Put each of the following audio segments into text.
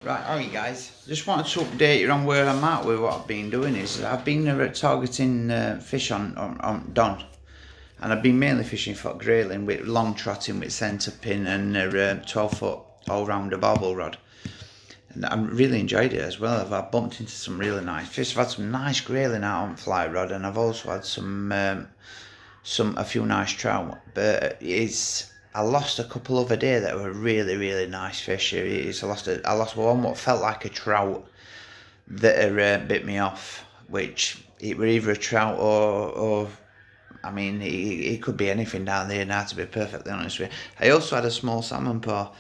Right, alright guys, just wanted to update you on where I'm at with what I've been doing. Is I've been targeting fish on Don, and I've been mainly fishing for grayling with long trotting with centre pin and 12-foot all-rounder barbel rod. And I really enjoyed it as well. I've bumped into some really nice fish. I've had some nice grayling out on fly rod, and I've also had a few nice trout. But I lost a couple other day that were really nice fish. I lost one what felt like a trout that bit me off, which it were either a trout or I mean, it could be anything down there now, to be perfectly honest with you. I also had a small salmon paw,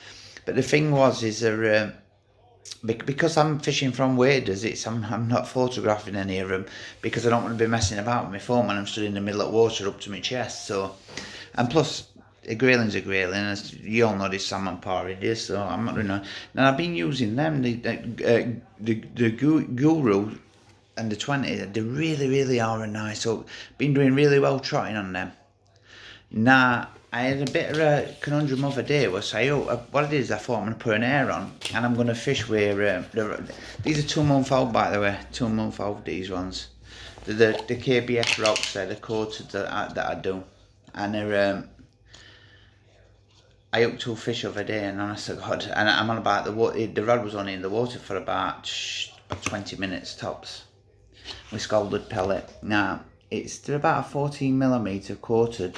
but the thing was, because I'm fishing from waders, I'm not photographing any of them because I don't want to be messing about with my phone when I'm stood in the middle of water up to my chest. So, and plus, a grayling's a grayling, as you all know, this salmon paw it is. So I'm not doing. Now I've been using them, the Guru and the 20. They really are a nice hook. Been doing really well trotting on them. Now, I had a bit of a conundrum other day where what it is, I thought I'm going to put an air on and I'm going to fish where, these are 2 month old by the way, 2 month old these ones. The KBS rocks there, the coated that I do. And I hooked 2 fish other day, and honest to God, and I'm on about the rod was only in the water for about 20 minutes tops with scalded pellet. Now, they're about a 14mm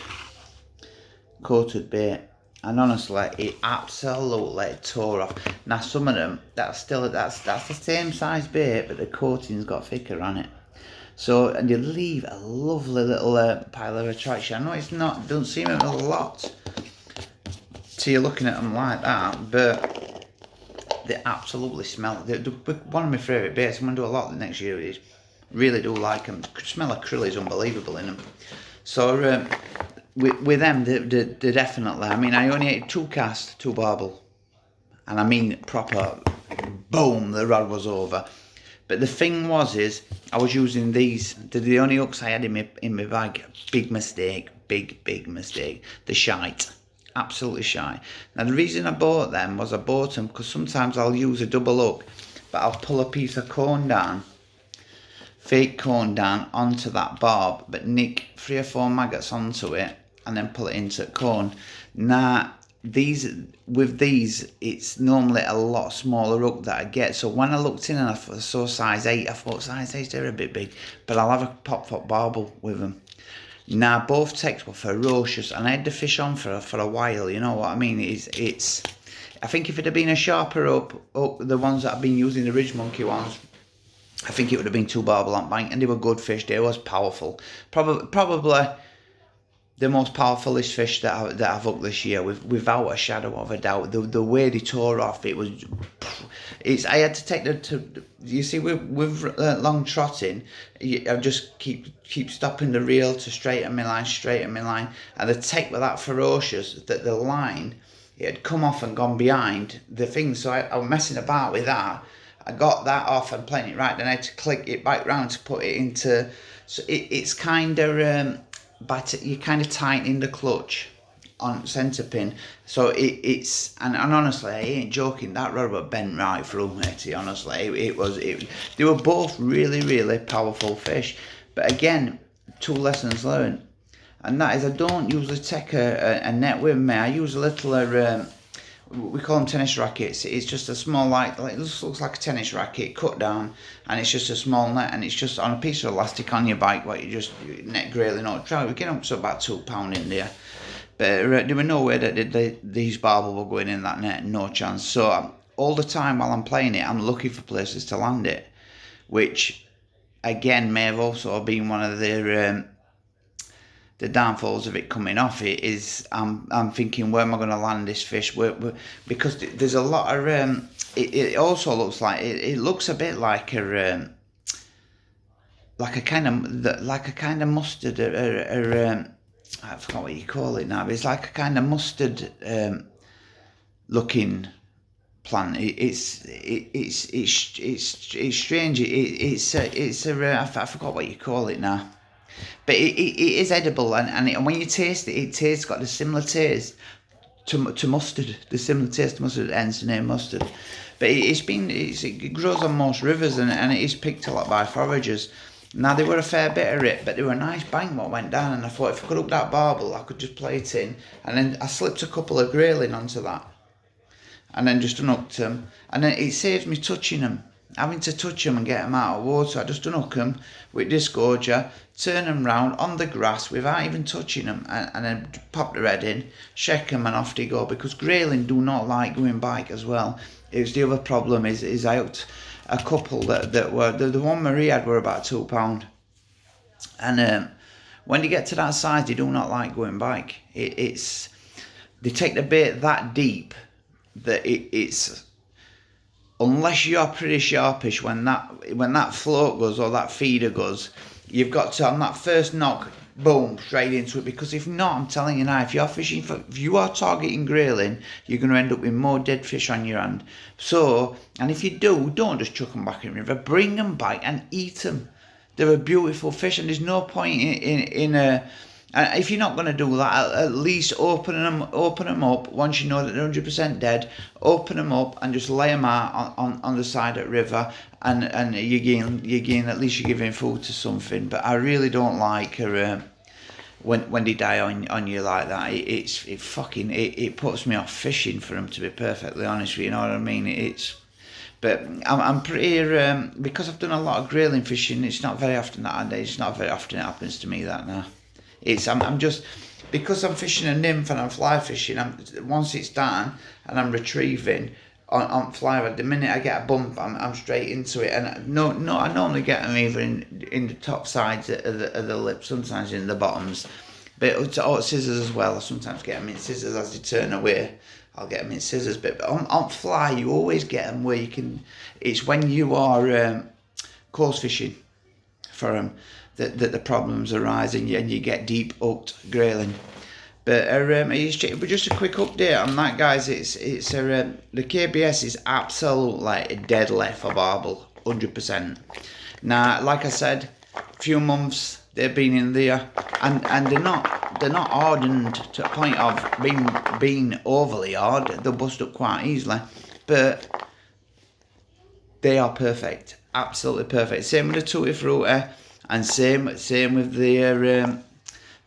coated bait, and honestly it absolutely tore off. Now some of them, that's the same size bait, but the coating's got thicker on it, so and you leave a lovely little pile of attraction. I know doesn't seem a lot to you looking at them like that, but they absolutely smell. They're one of my favourite baits. I'm going to do a lot the next year with these. Really do like them. The smell of krill is unbelievable in them. So with them, they're definitely. I mean, I only ate 2 casts, 2 barbel, and I mean proper. Boom! The rod was over. But the thing is I was using these. They're the only hooks I had in my bag. Big mistake. Big mistake. The shite. Absolutely shy. Now the reason I bought them was I bought them because sometimes I'll use a double hook, but I'll pull a piece of corn down, fake corn down onto that barb, but nick 3 or 4 maggots onto it and then pull it into corn. Now with these it's normally a lot smaller hook that I get, so when I looked in and I saw size 8, I thought size 8 they're a bit big, but I'll have a pop foot barbel with them. Now both texts were ferocious, and I had the fish on for a while. You know what I mean? It's. I think if it had been a sharper up, the ones that I've been using, the Ridge Monkey ones, I think it would have been 2 barbel on bank, and they were good fish. They was powerful. Probably the most powerfulest fish that I've hooked this year, without a shadow of a doubt. The way they tore off, it was. I had to take you see, with long trotting, I just keep stopping the reel to straighten my line, and the take was that ferocious that the line, it had come off and gone behind the thing, so I was messing about with that. I got that off and playing it right, then I had to click it back round to put it into, so it's kind of, but you're kind of tightening the clutch on centre pin, so it's and honestly I ain't joking, that rod was bent right through, matey. Honestly, they were both really powerful fish, but again, 2 lessons learned, and that is I don't usually take a net with me. I use a little we call them tennis rackets. It's just a small, like it just looks like a tennis racket cut down, and it's just a small net, and it's just on a piece of elastic on your bike where you just net grayling or trout. We get up to about £2 in there. But there were no way that these barbel were going in that net, no chance. So all the time while I'm playing it, I'm looking for places to land it, which again may have also been one of the downfalls of it coming off. It is I'm thinking, where am I going to land this fish? Because there's a lot of it also looks like it looks a bit like a kind of mustard I forgot what you call it now, but it's like a kind of mustard looking plant. It's strange. I forgot what you call it now, but it is edible, and when you taste it, it tastes got a similar taste to mustard. The similar taste to mustard, hence the name mustard. But it grows on most rivers, and it is picked a lot by foragers. Now, they were a fair bit of it, but they were a nice bank what went down, and I thought if I could hook that barbel, I could just play it in. And then I slipped a couple of grayling onto that, and then just unhooked them. And then it saves me touching them, having to touch them and get them out of water. I just unhook them with disgorger, turn them round on the grass without even touching them, and then pop the head in, shake them, and off they go. Because grayling do not like going bike as well. It was the other problem is I hooked a couple that were, the one Marie had were about £2. And when you get to that size, they do not like going bike. It's they take the bait that deep that it's, unless you're pretty sharpish when that float goes or that feeder goes, you've got to, on that first knock, boom, straight into it. Because if not, I'm telling you now, if you are targeting grayling, you're going to end up with more dead fish on your hand. So, and if you do, don't just chuck them back in the river. Bring them back and eat them. They're a beautiful fish, and there's no point in if you're not going to do that, at least open them up once you know that they're 100% dead. Open them up and just lay them out on the side of the river, and you gain at least you're giving food to something. But I really don't like when they die on you like that. It puts me off fishing for them, to be perfectly honest with you. You know what I mean? But I'm pretty because I've done a lot of grayling fishing. It's not very often it happens to me that now. I'm just, because I'm fishing a nymph and I'm fly fishing. Once it's done and I'm retrieving on fly rod, the minute I get a bump, I'm straight into it. And I normally get them either in the top sides of the lip, sometimes in the bottoms, but scissors as well. I sometimes get them in scissors as they turn away. I'll get them in scissors, but on fly you always get them where you can. It's when you are coarse fishing for them that the problems arise, and you get deep hooked grayling. But just a quick update on that, guys. It's the KBS is absolutely deadly for barbel, 100%. Now, like I said, a few months they've been in there, and they're not hardened to the point of being overly hard. They'll bust up quite easily, but they are perfect, absolutely perfect. Same with the tutti frutti, and same with the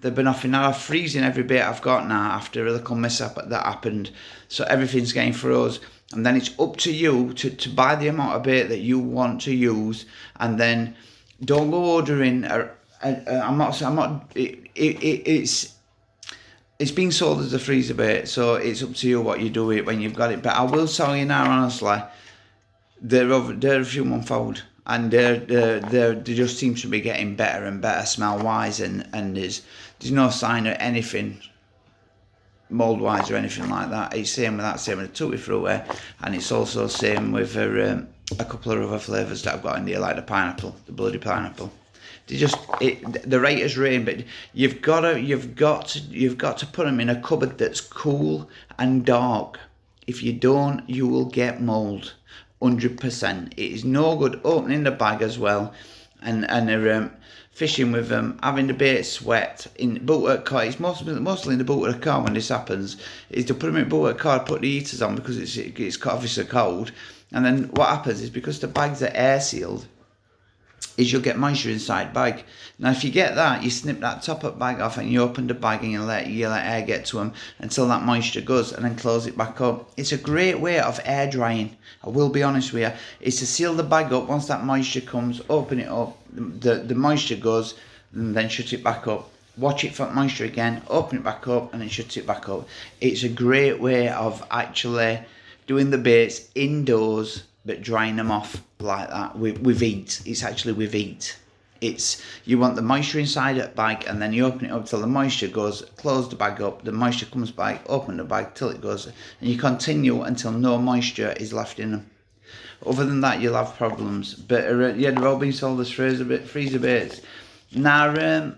banoffee. Now I'm freezing every bait I've got now after a little mishap that happened, so everything's getting froze. And then it's up to you to buy the amount of bait that you want to use, and then don't go ordering. It's being sold as a freezer bait, so it's up to you what you do with it when you've got it. But I will tell you now, honestly, they're a few months old, and they just seem to be getting better and better smell wise, and there's no sign of anything mold wise or anything like that. It's same with the tutti frutti, and it's also same with a couple of other flavours that I've got in there, like the bloody pineapple. The rate is rain, but you've got to put them in a cupboard that's cool and dark. If you don't, you will get mold, 100%. It is no good opening the bag as well, and fishing with them, having the bait sweat in boot at car. It's mostly in the boot of the car when this happens. Is to put them in boot at car, put the heaters on because it's obviously cold, and then what happens is, because the bags are air sealed, is you'll get moisture inside bag. Now if you get that, you snip that top up bag off and you open the bag and you let air get to them until that moisture goes, and then close it back up. It's a great way of air drying, I will be honest with you. It's to seal the bag up. Once that moisture comes, open it up, the moisture goes, and then shut it back up. Watch it for moisture again, open it back up, and then shut it back up. It's a great way of actually doing the baits indoors, but drying them off like that with heat. It's actually with heat. You want the moisture inside that bag, and then you open it up till the moisture goes, close the bag up, the moisture comes back, open the bag till it goes, and you continue until no moisture is left in them. Other than that, you'll have problems. But they're all being sold as freezer baits. Now,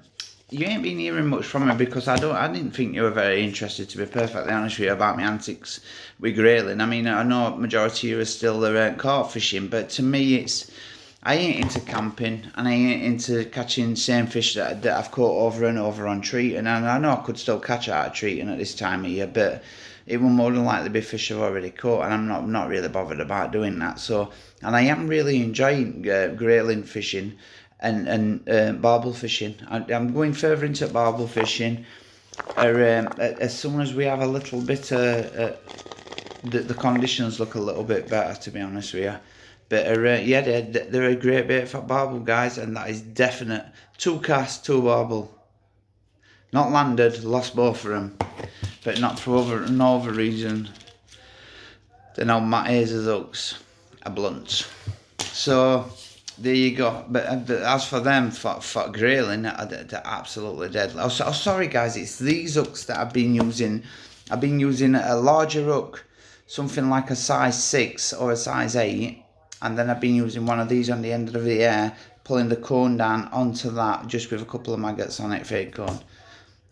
you ain't been hearing much from me because I didn't think you were very interested, to be perfectly honest with you, about my antics with grayling. I mean, I know majority of you are still carp fishing, but to me I ain't into camping, and I ain't into catching same fish that I've caught over and over on treating. And I know I could still catch out of treating at this time of year, but it will more than likely be fish I've already caught, and I'm not really bothered about doing that. So, and I am really enjoying grayling fishing and barbel fishing. I'm going further into barbel fishing. As soon as we have a little bit, the conditions look a little bit better, to be honest with you. But yeah, they're a great bait for barbel, guys, and that is definite. 2 casts, 2 barbel. Not landed, lost both of them, but not for no other reason than how Matt Hayes' hooks are blunt. So there you go. But as for them, for grayling, they're absolutely deadly. Oh, sorry guys, it's these hooks that I've been using. I've been using a larger hook, something like a size 6 or a size 8, and then I've been using one of these on the end of the air, pulling the cone down onto that, just with a couple of maggots on it, fake cone.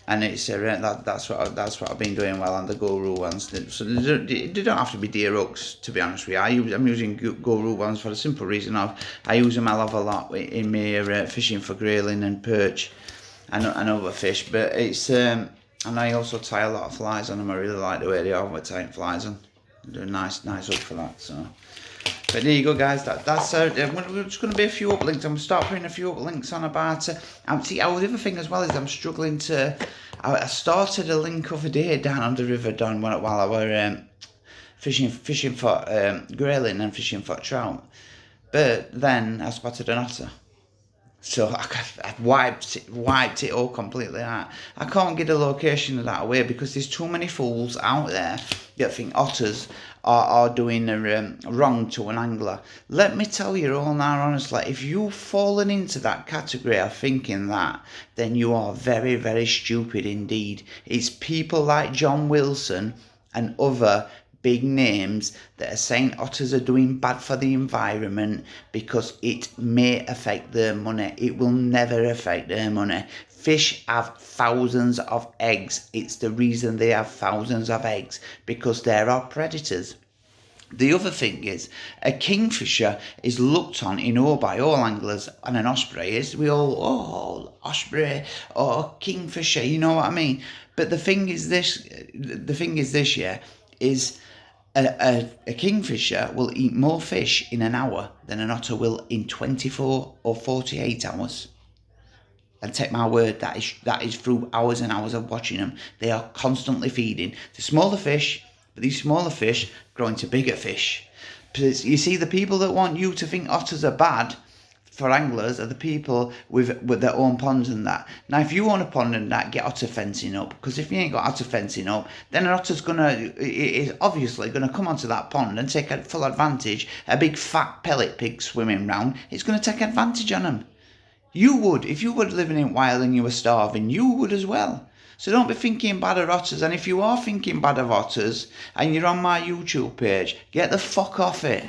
And it's that's what I've been doing well on the Guru ones. So they don't have to be deer hooks, to be honest with you. I'm using Guru ones for the simple reason of I use them a lot in my fishing for grayling and perch and other fish. But it's and I also tie a lot of flies on them. I really like the way they are with tying flies on. They're a nice hook for that. So. But there you go, guys. That's we're just going to be a few uplinks. I'm going to start putting a few uplinks on about. See, the other thing as well is I'm struggling to. I started a link other day down on the River Don while I were fishing for grayling and fishing for trout. But then I spotted an otter. So I wiped it all completely out. I can't get the location of that away because there's too many fools out there that think otters are doing wrong to an angler. Let me tell you all now honestly, if you've fallen into that category of thinking that, then you are very, very stupid indeed. It's people like John Wilson and other big names that are saying otters are doing bad for the environment because it may affect their money. It will never affect their money. Fish have thousands of eggs. It's the reason they have thousands of eggs, because there are predators. The other thing is, a kingfisher is looked on, by all anglers, and an osprey is. We all, osprey or kingfisher, you know what I mean? But the thing is this, yeah, is a kingfisher will eat more fish in an hour than an otter will in 24 or 48 hours. And take my word, that is through hours and hours of watching them. They are constantly feeding the smaller fish, but these smaller fish grow into bigger fish. Because you see, the people that want you to think otters are bad for anglers are the people with their own ponds and that. Now, if you own a pond and that, get otter fencing up, because if you ain't got otter fencing up, then an otter's is obviously gonna come onto that pond and take full advantage. A big fat pellet pig swimming round, it's gonna take advantage on them. You would, if you were living in wild and you were starving, you would as well. So don't be thinking bad of otters. And if you are thinking bad of otters and you're on my YouTube page, get the fuck off it.